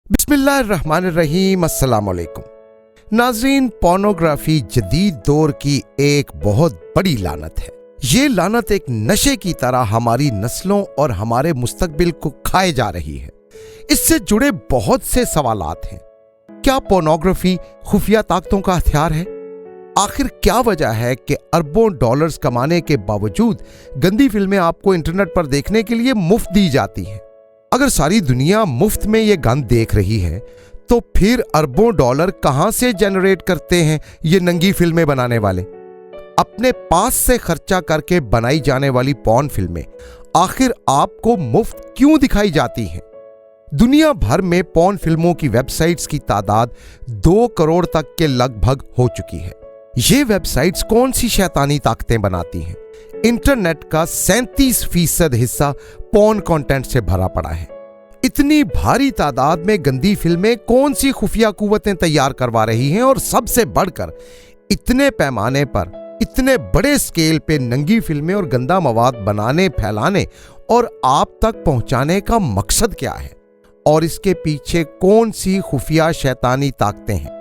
बिस्मिल्लाहिर्रहमानिर्रहीम, अस्सलाम वालेकुम। नाज़रीन, पोर्नोग्राफी जदीद दौर की एक बहुत बड़ी लानत है। ये लानत एक नशे की तरह हमारी नस्लों और हमारे मुस्तकबिल को खाए जा रही है। इससे जुड़े बहुत से सवालात हैं। क्या पोर्नोग्राफी खुफिया ताकतों का हथियार है? आखिर क्या वजह है कि अरबों डॉलर्स कमाने के बावजूद गंदी फिल्में आपको इंटरनेट पर देखने के लिए मुफ्त दी जाती हैं? अगर सारी दुनिया मुफ्त में ये गंद देख रही है तो फिर अरबों डॉलर कहां से जनरेट करते हैं ये नंगी फिल्में बनाने वाले? अपने पास से खर्चा करके बनाई जाने वाली पॉर्न फिल्में आखिर आपको मुफ्त क्यों दिखाई जाती हैं? दुनिया भर में पॉर्न फिल्मों की वेबसाइट्स की तादाद 2 करोड़ तक के लगभग हो चुकी है। ये वेबसाइट्स कौन सी शैतानी ताकतें बनाती हैं? इंटरनेट का 37% हिस्सा पॉर्न कंटेंट से भरा पड़ा है। इतनी भारी तादाद में गंदी फिल्में कौन सी खुफिया कुव्वतें तैयार करवा रही हैं? और सबसे बढ़कर इतने पैमाने पर, इतने बड़े स्केल पे नंगी फिल्में और गंदा मवाद बनाने, फैलाने और आप तक पहुंचाने का मकसद क्या है? और इसके पीछे कौन सी खुफिया शैतानी ताकतें हैं?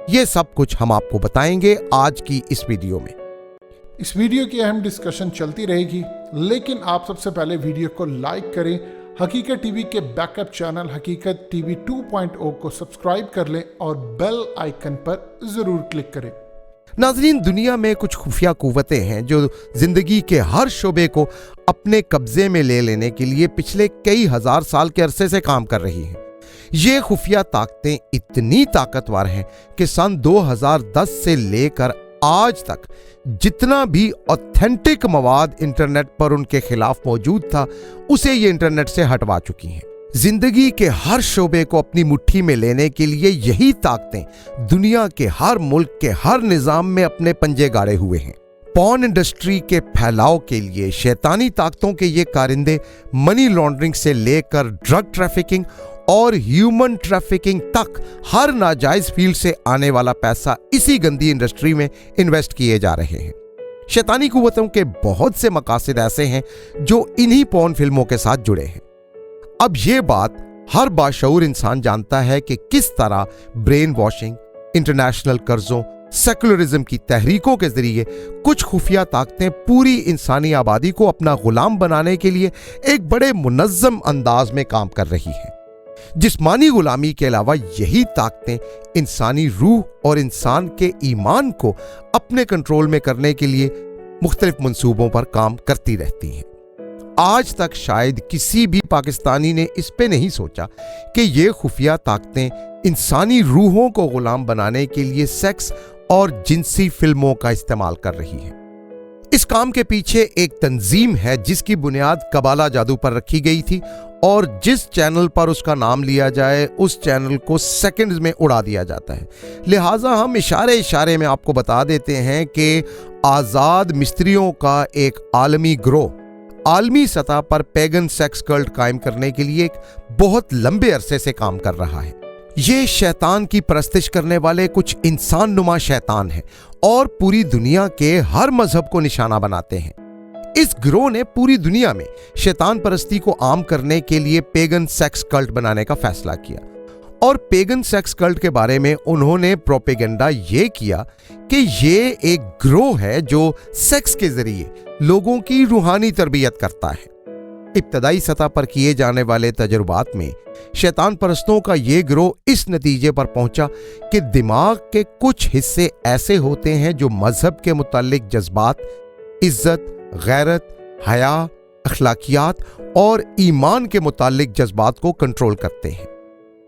ये सब कुछ हम आपको बताएंगे आज की इस वीडियो में। इस वीडियो की अहम डिस्कशन चलती रहेगी, लेकिन आप सबसे पहले वीडियो को लाइक करें, हकीकत टीवी के बैकअप चैनल हकीकत टीवी 2.0 को सब्सक्राइब कर लें और बेल आइकन पर जरूर क्लिक करें। नाज़रीन, दुनिया में कुछ खुफिया कुव्वतें हैं जो जिंदगी के हर शोबे को अपने कब्जे में ले लेने के लिए पिछले कई हजार साल के अरसे से काम कर रही हैं। ये खुफिया ताकतें इतनी ताकतवर हैं कि सन 2010 से लेकर आज तक जितना भी ऑथेंटिक मवाद इंटरनेट पर उनके खिलाफ मौजूद था, उसे ये इंटरनेट से हटवा चुकी हैं। जिंदगी के हर शोबे को अपनी मुट्ठी में लेने के लिए यही ताकतें दुनिया के हर मुल्क के हर निजाम में अपने पंजे गाड़े हुए हैं। पॉर्न इंडस्ट्री के फैलाव के लिए शैतानी ताकतों के ये कारिंदे मनी लॉन्ड्रिंग से लेकर ड्रग ट्रैफिकिंग और ह्यूमन ट्रैफिकिंग तक हर नाजायज फील्ड से आने वाला पैसा इसी गंदी इंडस्ट्री में इन्वेस्ट किए जा रहे हैं। शैतानी कुव्वतों के बहुत से मकासद ऐसे हैं जो इन्हीं पॉर्न फिल्मों के साथ जुड़े हैं। अब ये बात हर बाशऊर इंसान जानता है कि किस तरह ब्रेन वॉशिंग, इंटरनेशनल कर्जों, सेकुलरिज्म की तहरीकों के जरिए कुछ खुफिया ताकतें पूरी इंसानी आबादी को अपना गुलाम बनाने के लिए एक बड़े मुनज्जम अंदाज में काम कर रही हैं। जिस्मानी गुलामी के अलावा यही ताकतें इंसानी रूह और इंसान के ईमान को अपने कंट्रोल में करने के लिए मुख्तलिफ मंसूबों पर काम करती रहती हैं। आज तक शायद किसी भी पाकिस्तानी ने इस पे नहीं सोचा कि ये खुफिया ताकतें इंसानी रूहों को गुलाम बनाने के लिए सेक्स और जिनसी फिल्मों का इस्तेमाल कर रही हैं। इस काम के पीछे एक तंजीम है जिसकी बुनियाद कबाला जादू पर रखी गई थी और जिस चैनल पर उसका नाम लिया जाए उस चैनल को सेकंड्स में उड़ा दिया जाता है। लिहाजा हम इशारे में आपको बता देते हैं कि आज़ाद मिस्त्रियों का एक आलमी ग्रोह आलमी सतह पर पैगन सेक्स कल्ट कायम करने के लिए एक बहुत लंबे अरसे से काम कर रहा है। ये शैतान की परस्तिश करने वाले कुछ इंसान नुमा शैतान हैं और पूरी दुनिया के हर मजहब को निशाना बनाते हैं। इस गिरोह ने पूरी दुनिया में शैतान परस्ती को आम करने के लिए पेगन सेक्स कल्ट बनाने का फैसला किया और पेगन सेक्स कल्ट के बारे में उन्होंने प्रोपेगेंडा ये किया कि ये एक गिरोह है जो सेक्स के जरिए लोगों की रूहानी तरबियत करता है। इब्तदाई सतह पर किए जाने वाले तजुर्बात में शैतान परस्तों का ये गिरोह इस नतीजे पर पहुंचा कि दिमाग के कुछ हिस्से ऐसे होते हैं जो मजहब के मुताल्लिक जज्बात, इज्जत, गैरत, हया, अखलाकियात और ईमान के मुताल्लिक जज्बात को कंट्रोल करते हैं।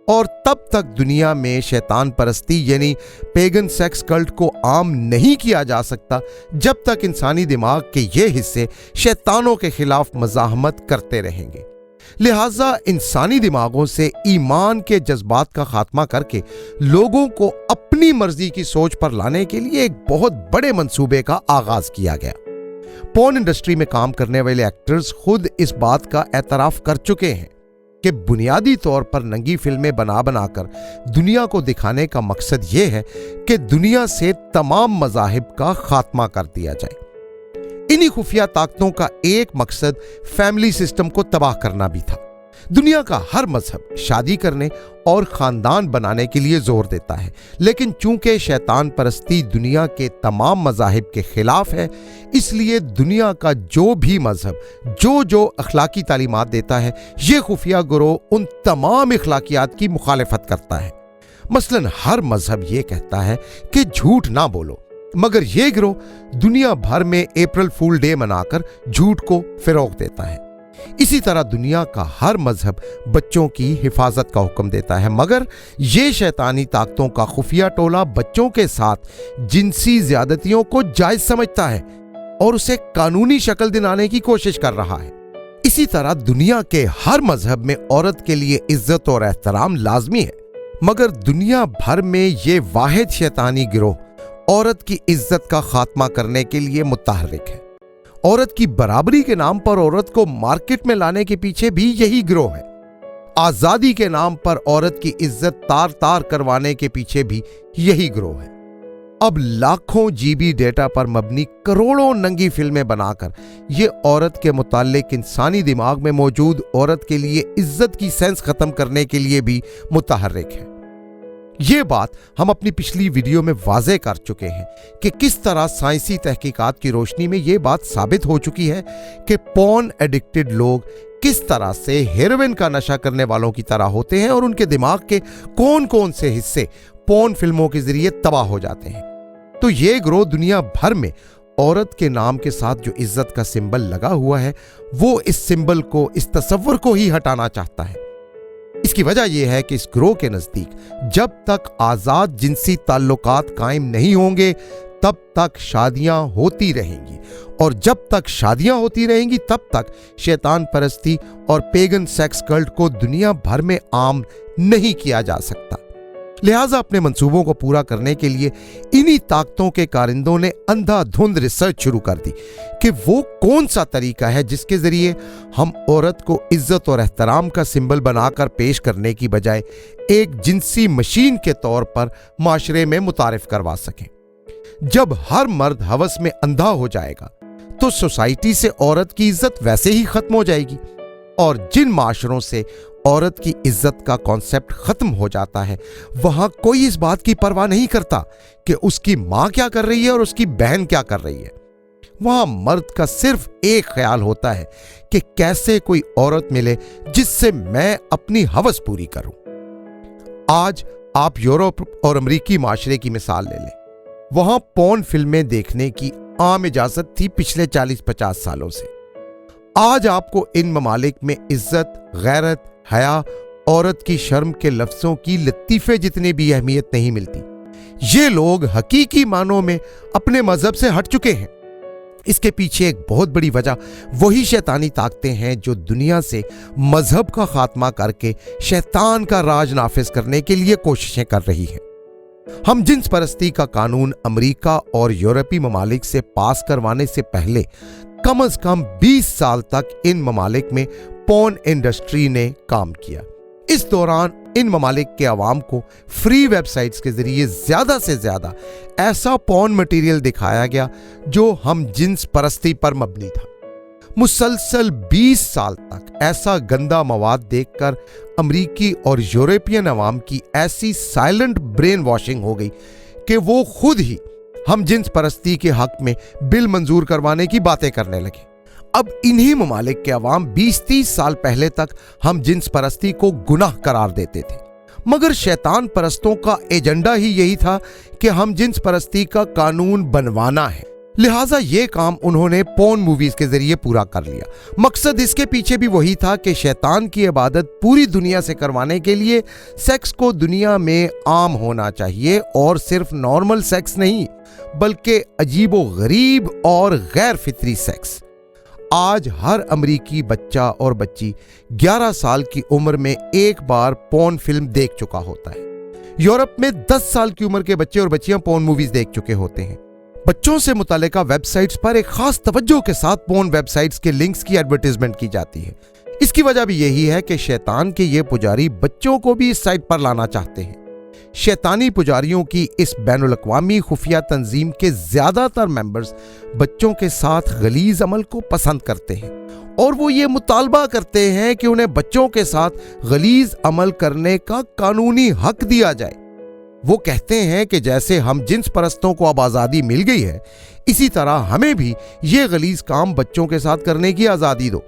और तब तक दुनिया में शैतान परस्ती यानी पेगन सेक्स कल्ट को आम नहीं किया जा सकता जब तक इंसानी दिमाग के ये हिस्से शैतानों के खिलाफ मज़ाहमत करते रहेंगे। लिहाजा इंसानी दिमागों से ईमान के जज्बात का खात्मा करके लोगों को अपनी मर्जी की सोच पर लाने के लिए एक बहुत बड़े मंसूबे का आगाज किया गया। पॉर्न इंडस्ट्री में काम करने वाले एक्टर्स खुद इस बात का एतराफ कर चुके हैं कि बुनियादी तौर पर नंगी फिल्में बनाकर दुनिया को दिखाने का मकसद ये है कि दुनिया से तमाम मज़ाहिब का खात्मा कर दिया जाए। इन्हीं खुफिया ताकतों का एक मकसद फैमिली सिस्टम को तबाह करना भी था। دنیا کا ہر مذہب شادی کرنے اور خاندان بنانے کے لیے زور دیتا ہے، لیکن چونکہ شیطان پرستی دنیا کے تمام مذاہب کے خلاف ہے، اس لیے دنیا کا جو بھی مذہب جو اخلاقی تعلیمات دیتا ہے، یہ خفیہ گروہ ان تمام اخلاقیات کی مخالفت کرتا ہے۔ مثلاً ہر مذہب یہ کہتا ہے کہ جھوٹ نہ بولو، مگر یہ گروہ دنیا بھر میں اپریل فول ڈے منا کر جھوٹ کو فروغ دیتا ہے۔ اسی طرح دنیا کا ہر مذہب بچوں کی حفاظت کا حکم دیتا ہے، مگر یہ شیطانی طاقتوں کا خفیہ ٹولہ بچوں کے ساتھ جنسی زیادتیوں کو جائز سمجھتا ہے اور اسے قانونی شکل دلانے کی کوشش کر رہا ہے۔ اسی طرح دنیا کے ہر مذہب میں عورت کے لیے عزت اور احترام لازمی ہے، مگر دنیا بھر میں یہ واحد شیطانی گروہ عورت کی عزت کا خاتمہ کرنے کے لیے متحرک ہے۔ عورت کی برابری کے نام پر عورت کو مارکیٹ میں لانے کے پیچھے بھی یہی گروہ ہے۔ آزادی کے نام پر عورت کی عزت تار تار کروانے کے پیچھے بھی یہی گروہ ہے۔ اب لاکھوں جی بی ڈیٹا پر مبنی کروڑوں ننگی فلمیں بنا کر یہ عورت کے متعلق انسانی دماغ میں موجود عورت کے لیے عزت کی سینس ختم کرنے کے لیے بھی متحرک ہے۔ یہ بات ہم اپنی پچھلی ویڈیو میں واضح کر چکے ہیں کہ کس طرح سائنسی تحقیقات کی روشنی میں یہ بات ثابت ہو چکی ہے کہ پورن ایڈکٹڈ لوگ کس طرح سے ہیروئن کا نشہ کرنے والوں کی طرح ہوتے ہیں اور ان کے دماغ کے کون سے حصے پورن فلموں کے ذریعے تباہ ہو جاتے ہیں۔ تو یہ گروہ دنیا بھر میں عورت کے نام کے ساتھ جو عزت کا سمبل لگا ہوا ہے، وہ اس سمبل کو، اس تصور کو ہی ہٹانا چاہتا ہے۔ اس کی وجہ یہ ہے کہ اس گروہ کے نزدیک جب تک آزاد جنسی تعلقات قائم نہیں ہوں گے تب تک شادیاں ہوتی رہیں گی، اور جب تک شادیاں ہوتی رہیں گی تب تک شیطان پرستی اور پیگن سیکس کلٹ کو دنیا بھر میں عام نہیں کیا جا سکتا۔ لہٰذا اپنے منصوبوں کو پورا کرنے کے لیے انہی طاقتوں کے کارندوں نے اندھا دھند ریسرچ شروع کر دی کہ وہ کون سا طریقہ ہے جس کے ذریعے ہم عورت کو عزت اور احترام کا سمبل بنا کر پیش کرنے کی بجائے ایک جنسی مشین کے طور پر معاشرے میں متعارف کروا سکیں۔ جب ہر مرد ہوس میں اندھا ہو جائے گا تو سوسائٹی سے عورت کی عزت ویسے ہی ختم ہو جائے گی، اور جن معاشروں سے عورت کی عزت کا کانسیپٹ ختم ہو جاتا ہے وہاں کوئی اس بات کی پرواہ نہیں کرتا کہ اس کی ماں کیا کر رہی ہے اور اس کی بہن کیا کر رہی ہے۔ وہاں مرد کا صرف ایک خیال ہوتا ہے کہ کیسے کوئی عورت ملے جس سے میں اپنی ہوس پوری کروں۔ آج آپ یورپ اور امریکی معاشرے کی مثال لے لیں۔ وہاں پورن فلمیں دیکھنے کی عام اجازت تھی پچھلے 40-50 سالوں سے۔ آج آپ کو ان ممالک میں عزت، غیرت، حیا، عورت کی شرم کے لفظوں کی لطیفے جتنی بھی اہمیت نہیں ملتی۔ یہ لوگ حقیقی معنوں میں اپنے مذہب سے ہٹ چکے ہیں۔ اس کے پیچھے ایک بہت بڑی وجہ وہی شیطانی طاقتیں ہیں جو دنیا سے مذہب کا خاتمہ کر کے شیطان کا راج نافذ کرنے کے لیے کوششیں کر رہی ہیں۔ ہم جنس پرستی کا قانون امریکہ اور یورپی ممالک سے پاس کروانے سے پہلے کم از کم 20 سال تک ان ممالک میں پورن انڈسٹری نے کام کیا۔ اس دوران ان ممالک کے عوام کو فری ویب سائٹس کے ذریعے زیادہ سے زیادہ ایسا پورن مٹیریل دکھایا گیا جو ہم جنس پرستی پر مبنی تھا۔ مسلسل 20 سال تک ایسا گندا مواد دیکھ کر امریکی اور یورپین عوام کی ایسی سائلنٹ برین واشنگ ہو گئی کہ وہ خود ہی ہم جنس پرستی کے حق میں بل منظور کروانے کی باتیں کرنے لگے۔ اب انہی ممالک کے عوام 20-30 سال پہلے تک ہم جنس پرستی کو گناہ قرار دیتے تھے، مگر شیطان پرستوں کا ایجنڈا ہی یہی تھا کہ ہم جنس پرستی کا قانون بنوانا ہے۔ لہٰذا یہ کام انہوں نے پورن موویز کے ذریعے پورا کر لیا۔ مقصد اس کے پیچھے بھی وہی تھا کہ شیطان کی عبادت پوری دنیا سے کروانے کے لیے سیکس کو دنیا میں عام ہونا چاہیے، اور صرف نارمل سیکس نہیں بلکہ عجیب و غریب اور غیر فطری سیکس۔ آج ہر امریکی بچہ اور بچی 11 سال کی عمر میں ایک بار پورن فلم دیکھ چکا ہوتا ہے۔ یورپ میں 10 سال کی عمر کے بچے اور بچیاں پورن موویز دیکھ چکے ہوتے ہیں۔ بچوں سے متعلقہ ویب سائٹس پر ایک خاص توجہ کے ساتھ پورن ویب سائٹس کے لنکس کی ایڈورٹائزمنٹ کی جاتی ہے۔ اس کی وجہ بھی یہی ہے کہ شیطان کے یہ پجاری بچوں کو بھی اس سائٹ پر لانا چاہتے ہیں۔ शैतानी पुजारियों की इस बैनुल-अक़वामी खुफिया तंजीम के ज़्यादातर मेंबर्स बच्चों के साथ गलीज़ अमल को पसंद करते हैं और वो ये मुतालबा करते हैं कि उन्हें बच्चों के साथ गलीज़ अमल करने का कानूनी हक दिया जाए। वो कहते हैं कि जैसे हम जिन्स परस्तों को अब आज़ादी मिल गई है, इसी तरह हमें भी ये गलीज़ काम बच्चों के साथ करने की आज़ादी दो।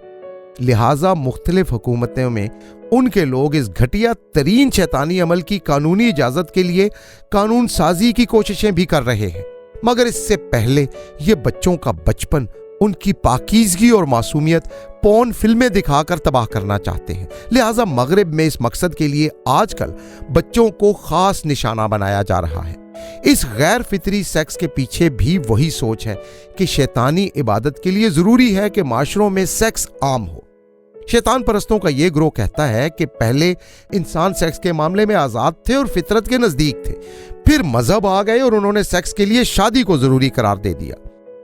लिहाजा मुख्तलिफ हुकूमतों में उनके लोग इस घटिया तरीन शैतानी अमल की कानूनी इजाज़त के लिए कानून साजी की कोशिशें भी कर रहे हैं, मगर इससे पहले ये बच्चों का बचपन, उनकी पाकीज़गी और मासूमियत पॉर्न फिल्में दिखाकर तबाह करना चाहते हैं। लिहाजा मगरिब में इस मकसद के लिए आजकल बच्चों को खास निशाना बनाया जा रहा है। इस गैर फितरी सेक्स के पीछे भी वही सोच है कि शैतानी इबादत के लिए ज़रूरी है कि माशरों में सेक्स आम हो। शैतान परस्तों का ये ग्रोह कहता है कि पहले इंसान सेक्स के मामले में आज़ाद थे और फितरत के नज़दीक थे, फिर मजहब आ गए और उन्होंने सेक्स के लिए शादी को ज़रूरी करार दे दिया।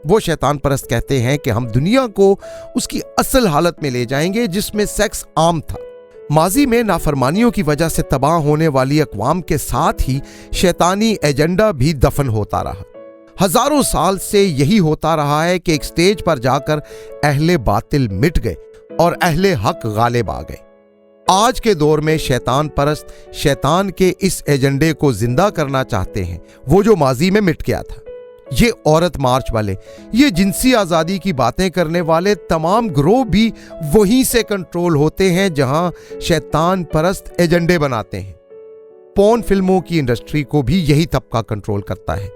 वो शैतान परस्त कहते हैं कि हम दुनिया को उसकी असल हालत में ले जाएंगे जिसमें सेक्स आम था। माजी में नाफरमानियों की वजह से तबाह होने वाली अक़वाम के साथ ही शैतानी एजेंडा भी दफन होता रहा। हजारों साल से यही होता रहा है कि एक स्टेज पर जाकर अहले बातिल मिट गए और अहले हक गालिब आ गए। आज के दौर में शैतान परस्त शैतान के इस एजेंडे को जिंदा करना चाहते हैं, वो जो माजी में मिट गया था। ये औरत मार्च वाले, ये जिनसी आज़ादी की बातें करने वाले तमाम ग्रोह भी वहीं से कंट्रोल होते हैं जहां शैतान परस्त एजेंडे बनाते हैं। पॉर्न फिल्मों की इंडस्ट्री को भी यही तबका कंट्रोल करता है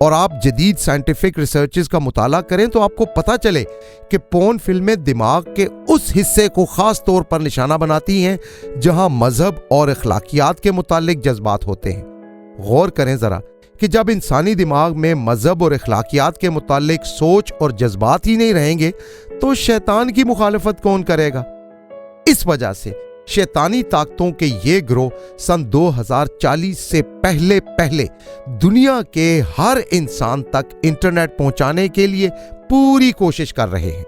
और आप जदीद साइंटिफिक रिसर्चेस का मुताला करें तो आपको पता चले कि पॉर्न फिल्में दिमाग के उस हिस्से को खास तौर पर निशाना बनाती हैं जहां मजहब और अखलाकियात के मुतालिक जज्बात होते हैं। गौर करें जरा कि जब इंसानी दिमाग में मजहब और अखलाकियात के मुतालिक सोच और जज्बात ही नहीं रहेंगे तो शैतान की मुखालफत कौन करेगा। इस वजह से शैतानी ताकतों के ये ग्रोह सन 2040 से पहले दुनिया के हर इंसान तक इंटरनेट पहुंचाने के लिए पूरी कोशिश कर रहे हैं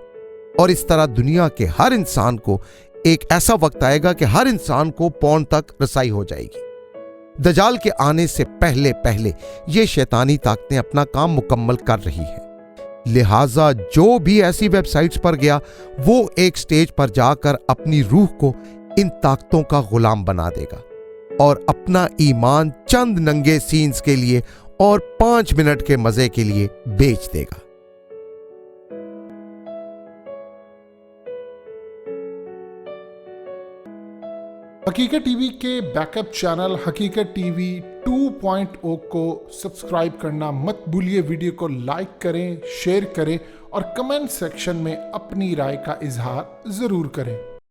और इस तरह दुनिया के हर इंसान को एक ऐसा वक्त आएगा कि हर इंसान को पॉर्न तक रसाई हो जाएगी। दजाल के आने से पहले ये शैतानी ताकतें अपना काम मुकम्मल कर रही हैं। लिहाजा जो भी ऐसी वेबसाइट्स पर गया वो एक स्टेज पर जाकर अपनी रूह को इन ताकतों का गुलाम बना देगा और अपना ईमान चंद नंगे सीन्स के लिए और 5 मिनट के मजे के लिए बेच देगा। हकीकत टीवी के बैकअप चैनल हकीकत टीवी 2.0 को सब्सक्राइब करना मत भूलिए। वीडियो को लाइक करें, शेयर करें और कमेंट सेक्शन में अपनी राय का इजहार जरूर करें।